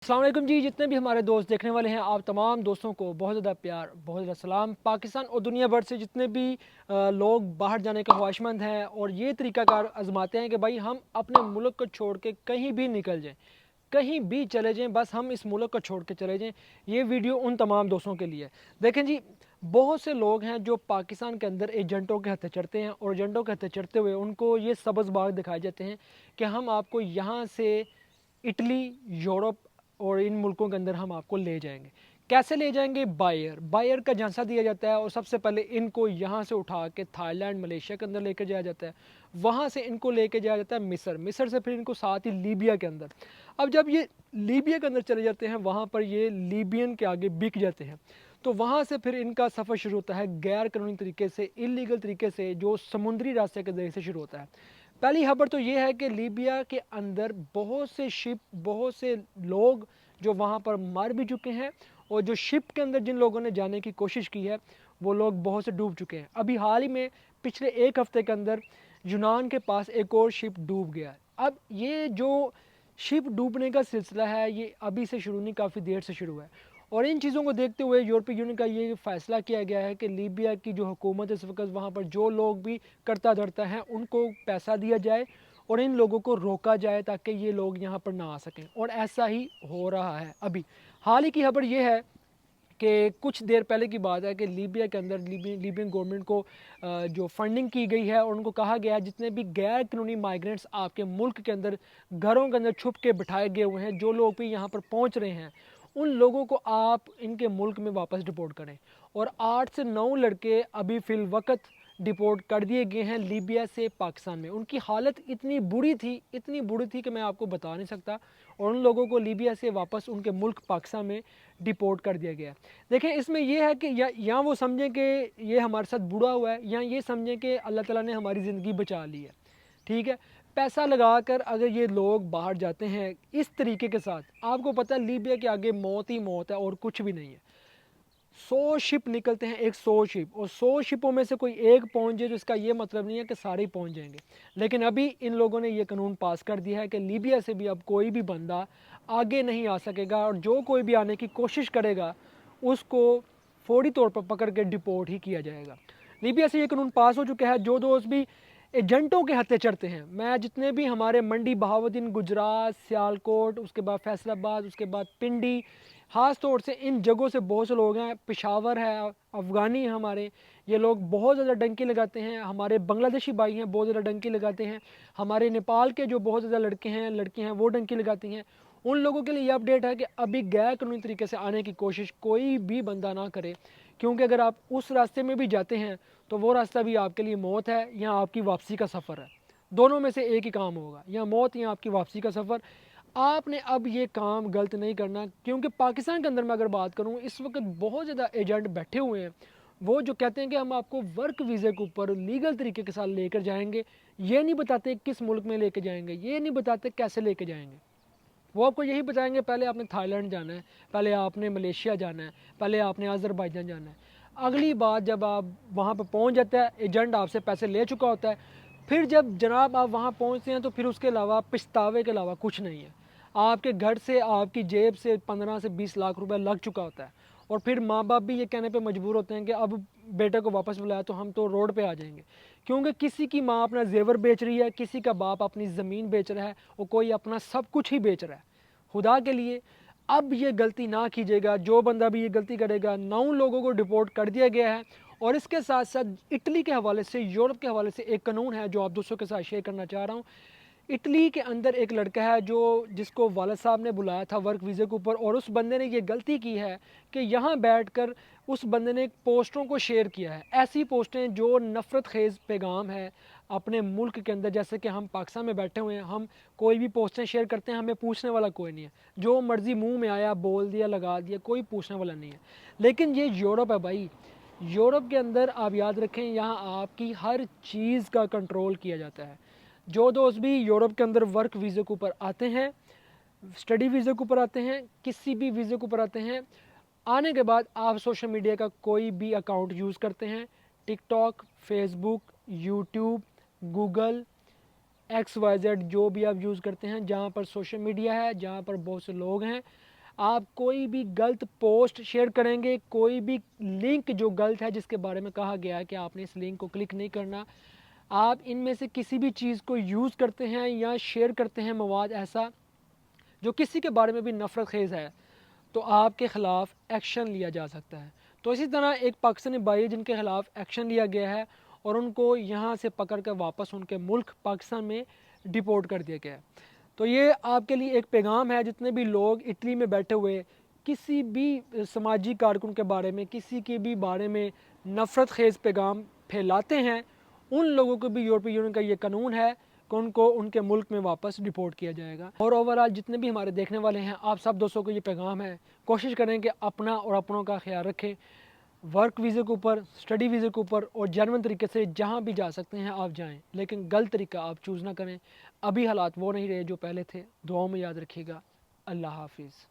अस्सलाम वालेकुम जी। जितने भी हमारे दोस्त देखने वाले हैं, आप तमाम दोस्तों को बहुत ज़्यादा प्यार, बहुत ज़्यादा सलाम। पाकिस्तान और दुनिया भर से जितने भी लोग बाहर जाने के ख्वाहिशमंद हैं और ये तरीक़ाकार आजमाते हैं कि भाई हम अपने मुल्क को छोड़ के कहीं भी निकल जाएं, कहीं भी चले जाएं, बस हम इस मुल्क को छोड़ के चले जाएं, ये वीडियो उन तमाम दोस्तों के लिए है। देखें जी, बहुत से लोग हैं जो पाकिस्तान के अंदर एजेंटों के हत्थे चढ़ते हैं और एजेंटों के हत्थे चढ़ते हुए उनको ये सब्ज़ बाग दिखाए जाते हैं कि हम आपको यहाँ से इटली, यूरोप और इन मुल्कों के अंदर हम आपको ले जाएंगे। कैसे ले जाएंगे? बायर का झांसा दिया जाता है और सबसे पहले इनको यहाँ से उठा के थाईलैंड, मलेशिया के अंदर लेकर जाया जाता है। वहाँ से इनको लेकर जाया जाता है मिस्र से फिर इनको साथ ही लीबिया के अंदर। अब जब ये लीबिया के अंदर चले जाते हैं, वहाँ पर ये लीबियन के आगे बिक जाते हैं। तो वहाँ से फिर इनका सफ़र शुरू होता है गैर कानूनी तरीके से, इलीगल तरीके से, जो समुद्री रास्ते के ज़रिए से शुरू होता है। पहली खबर तो ये है कि लीबिया के अंदर बहुत से शिप, बहुत से लोग जो वहाँ पर मर भी चुके हैं और जो शिप के अंदर जिन लोगों ने जाने की कोशिश की है वो लोग बहुत से डूब चुके हैं। अभी हाल ही में पिछले एक हफ्ते के अंदर यूनान के पास एक और शिप डूब गया। अब ये जो शिप डूबने का सिलसिला है ये अभी से शुरू नहीं, काफ़ी देर से शुरू है। और इन चीज़ों को देखते हुए यूरोपीय यूनियन का ये फ़ैसला किया गया है कि लीबिया की जो हुकूमत है इस वक्त, वहाँ पर जो लोग भी करता धरता है उनको पैसा दिया जाए और इन लोगों को रोका जाए ताकि ये लोग यहाँ पर ना आ सकें। और ऐसा ही हो रहा है। अभी हाल ही की खबर ये है कि कुछ देर पहले की बात है कि लीबिया के अंदर लीबियन गवर्नमेंट को जो फंडिंग की गई है और उनको कहा गया है जितने भी गैर कानूनी माइग्रेंट्स आपके मुल्क के अंदर घरों के अंदर छुप के बिठाए गए हुए हैं, जो लोग भी यहाँ पर पहुँच रहे हैं, उन लोगों को आप इनके मुल्क में वापस डिपोर्ट करें। और 8 से 9 लड़के अभी फ़िल वक्त डिपोर्ट कर दिए गए हैं लीबिया से पाकिस्तान में। उनकी हालत इतनी बुरी थी कि मैं आपको बता नहीं सकता। और उन लोगों को लीबिया से वापस उनके मुल्क पाकिस्तान में डिपोर्ट कर दिया गया है। देखें, इसमें यह है कि या वो समझें कि ये हमारे साथ बुरा हुआ है, या ये समझें कि अल्लाह ताला ने हमारी ज़िंदगी बचा ली है। ठीक है, पैसा लगाकर अगर ये लोग बाहर जाते हैं इस तरीके के साथ, आपको पता है लीबिया के आगे मौत ही मौत है और कुछ भी नहीं है। 100 शिप निकलते हैं, 100 शिप, और 100 शिपों में से कोई एक पहुंच जाए तो इसका ये मतलब नहीं है कि सारे ही पहुंच जाएंगे। लेकिन अभी इन लोगों ने ये कानून पास कर दिया है कि लीबिया से भी अब कोई भी बंदा आगे नहीं आ सकेगा और जो कोई भी आने की कोशिश करेगा उसको फौरी तौर पर पकड़ के डिपोर्ट ही किया जाएगा। लीबिया से ये कानून पास हो चुका है। जो दोस्त भी एजेंटों के हत्थे चढ़ते हैं, मैं जितने भी हमारे मंडी, बहावुद्दीन, गुजरात, सियालकोट, उसके बाद फैसलाबाद, उसके बाद पिंडी, ख़ास तौर से इन जगहों से बहुत से लोग हैं, पेशावर है, अफ़गानी हैं हमारे, ये लोग बहुत ज़्यादा डंकी लगाते हैं। हमारे बांग्लादेशी भाई हैं, बहुत ज़्यादा डंकी लगाते हैं। हमारे नेपाल के जो बहुत ज़्यादा लड़के हैं, लड़कियाँ हैं, वो डंकी लगाती हैं। उन लोगों के लिए ये अपडेट है कि अभी गैर कानूनी तरीके से आने की कोशिश कोई भी बंदा ना करे, क्योंकि अगर आप उस रास्ते में भी जाते हैं तो वो रास्ता भी आपके लिए मौत है या आपकी वापसी का सफ़र है। दोनों में से एक ही काम होगा, या मौत या आपकी वापसी का सफ़र। आपने अब ये काम गलत नहीं करना, क्योंकि पाकिस्तान के अंदर मैं अगर बात करूँ, इस वक्त बहुत ज़्यादा एजेंट बैठे हुए हैं, वो जो कहते हैं कि हम आपको वर्क वीज़े के ऊपर लीगल तरीके के साथ लेकर जाएंगे। ये नहीं बताते किस मुल्क में लेके जाएंगे, ये नहीं बताते कैसे लेके जाएंगे। वो आपको यही बताएंगे पहले आपने थाईलैंड जाना है, पहले आपने मलेशिया जाना है, पहले आपने अज़रबैजान जाना है। अगली बात जब आप वहाँ पर पहुँच जाते हैं, एजेंट आपसे पैसे ले चुका होता है। फिर जब जनाब आप वहाँ पहुँचते हैं तो फिर उसके अलावा पछतावे के अलावा कुछ नहीं है। आपके घर से, आपकी जेब से 15 से 20 लाख रुपए लग चुका होता है। और फिर माँ बाप भी ये कहने पे मजबूर होते हैं कि अब बेटे को वापस बुलाया तो हम तो रोड पे आ जाएंगे, क्योंकि किसी की माँ अपना जेवर बेच रही है, किसी का बाप अपनी ज़मीन बेच रहा है और कोई अपना सब कुछ ही बेच रहा है। खुदा के लिए अब ये गलती ना कीजिएगा। जो बंदा भी ये गलती करेगा, 9 लोगों को डिपोर्ट कर दिया गया है। और इसके साथ साथ इटली के हवाले से, यूरोप के हवाले से एक कानून है जो आप दोस्तों के साथ शेयर करना चाह रहा हूँ। इटली के अंदर एक लड़का है जो जिसको वालिद साहब ने बुलाया था वर्क वीज़े के ऊपर, और उस बंदे ने ये गलती की है कि यहाँ बैठकर उस बंदे ने पोस्टरों को शेयर किया है, ऐसी पोस्टें जो नफ़रत खेज़ पैगाम है अपने मुल्क के अंदर। जैसे कि हम पाकिस्तान में बैठे हुए हैं, हम कोई भी पोस्टें शेयर करते हैं, हमें पूछने वाला कोई नहीं है, जो मर्ज़ी मुंह में आया बोल दिया, लगा दिया, कोई पूछने वाला नहीं है। लेकिन ये यूरोप है भाई। यूरोप के अंदर आप याद रखें, यहाँ आपकी हर चीज़ का कंट्रोल किया जाता है। जो दोस्त भी यूरोप के अंदर वर्क वीज़े के ऊपर आते हैं, स्टडी वीज़े के ऊपर आते हैं, किसी भी वीज़े के ऊपर आते हैं, आने के बाद आप सोशल मीडिया का कोई भी अकाउंट यूज़ करते हैं, TikTok, Facebook, YouTube, Google, XYZ, जो भी आप यूज़ करते हैं, जहाँ पर सोशल मीडिया है, जहाँ पर बहुत से लोग हैं, آپ کوئی بھی غلط پوسٹ شیئر کریں گے، کوئی بھی لنک جو غلط ہے جس کے بارے میں کہا گیا ہے کہ آپ نے اس لنک کو کلک نہیں کرنا، آپ ان میں سے کسی بھی چیز کو یوز کرتے ہیں یا شیئر کرتے ہیں مواد ایسا جو کسی کے بارے میں بھی نفرت خیز ہے، تو آپ کے خلاف ایکشن لیا جا سکتا ہے۔ تو اسی طرح ایک پاکستانی بھائی جن کے خلاف ایکشن لیا گیا ہے اور ان کو یہاں سے پکڑ کر واپس ان کے ملک پاکستان میں ڈپورٹ کر دیا گیا ہے۔ تو یہ آپ کے لیے ایک پیغام ہے، جتنے بھی لوگ اٹلی میں بیٹھے ہوئے کسی بھی سماجی کارکن کے بارے میں، کسی کے بھی بارے میں نفرت خیز پیغام پھیلاتے ہیں، ان لوگوں کو بھی یورپی یونین کا یہ قانون ہے کہ ان کو ان کے ملک میں واپس ڈپورٹ کیا جائے گا۔ اور اوورآل جتنے بھی ہمارے دیکھنے والے ہیں، آپ سب دوستوں کو یہ پیغام ہے، کوشش کریں کہ اپنا اور اپنوں کا خیال رکھیں، ورک ویزے کے اوپر، اسٹڈی ویزے کے اوپر، اور جینوئن طریقے سے جہاں بھی جا سکتے ہیں آپ جائیں، لیکن غلط طریقہ آپ چوز نہ کریں۔ ابھی حالات وہ نہیں رہے جو پہلے تھے۔ دعاؤں میں یاد رکھیے گا۔ اللہ حافظ۔